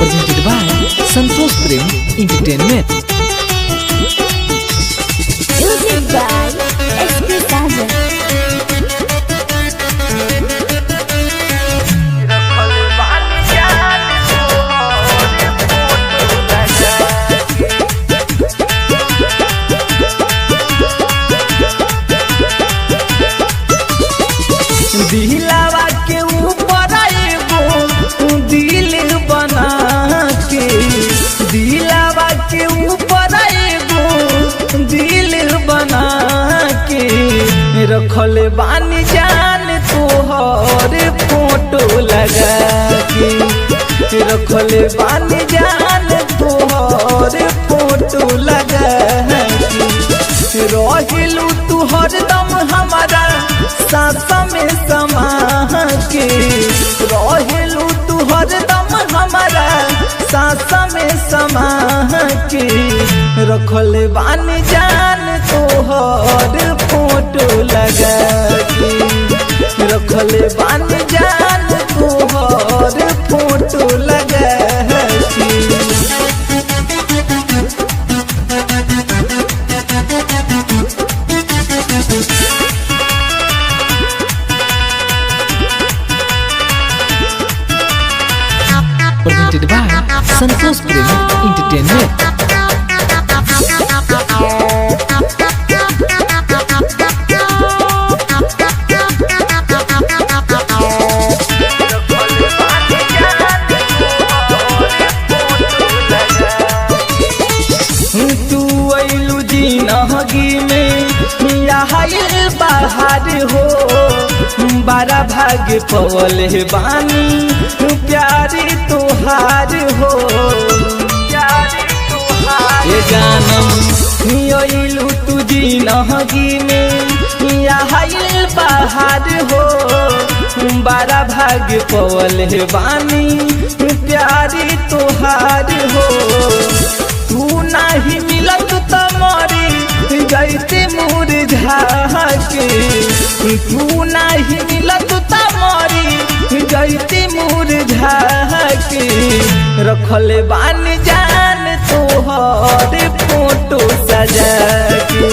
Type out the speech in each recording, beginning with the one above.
presented by Santosh Prem Entertainment. Music by SP Sajan. दिलावा के ऊपर एगो दिल बना के, दिलावा के ऊपर एगो दिल बना के रखल बानी जान तोहर फोटो लगा के, रखल बानी जान तोहर फोटो लगा के रहिलू तू हरदम हमारा साथ में समा के, रहिलू तू हरदम हमारा साथ में समा के रखल बानी जान तोहर फोटो लगा के, रखल बानी जान तोहर फोटो लगा के। Presented by Santosh Prem Entertainment. तू अइलू जिंदगी में आइल बाहर हो, बड़ा भाग्य पवल है बानी प्यारी तोहार हो, ये जानम अइलू तू जिंदगी में आइल बाहर हो, बड़ा भाग्य पवल है बानी प्यारी तोहार हो। तू नहीं मिलत तमरी जैसे मुरझा के, तू नहीं मिलत तमरी जैसे मुरझा के रखल बानी जान तोहर फोटो सजा के,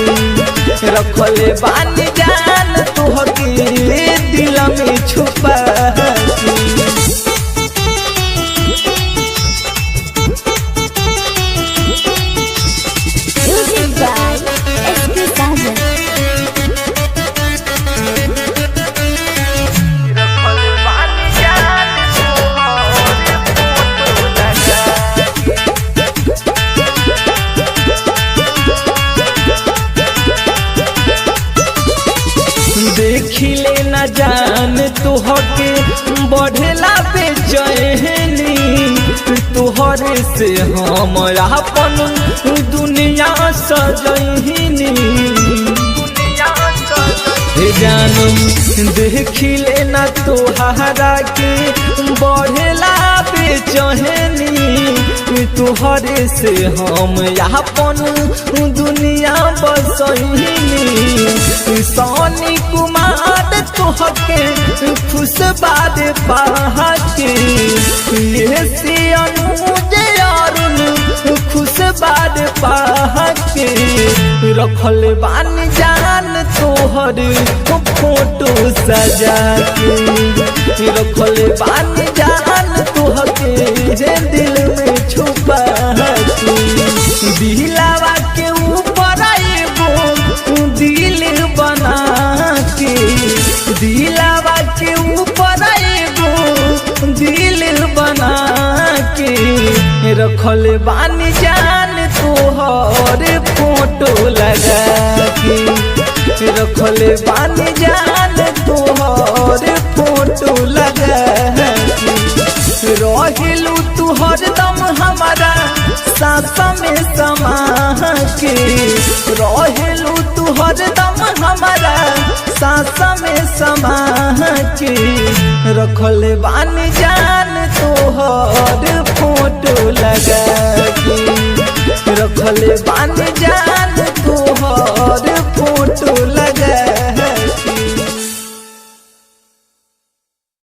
रखल बानी जान तोहर के दिल में छुपा के। Music by SP Sajan. देखिले न जान तोहके बढ़ेला बेचैनी, तोहरे से हम अपन दुनिया सजहिनी। हे जानम देखिले न तोहरा के बढ़ेला बेचैनी, तोहरे से हम अपन दुनिया बसहिनी। सोनी कुमार तोहके खुशबाद पहा के, ये से अनुज अरुण खुशबाद पहा के रखल बानी जान तोहर फोटो सजा के, रखल बानी जान तोहके दिल में छुपा के। दिलावा के ऊपर एगो दिल बना के, दिलावा के ऊपर एगो दिल बना के रखल बानी जान तोहर फोटो लगा के, रखल बानी जान तोहर फोटो लगा के रहिलू तू हरदम हमारा साथ में समा के, रहिलू तू हरदम हमारा साथ में समा के रखल बानी जान तोहर फोटो लगा के, रखल बानी जान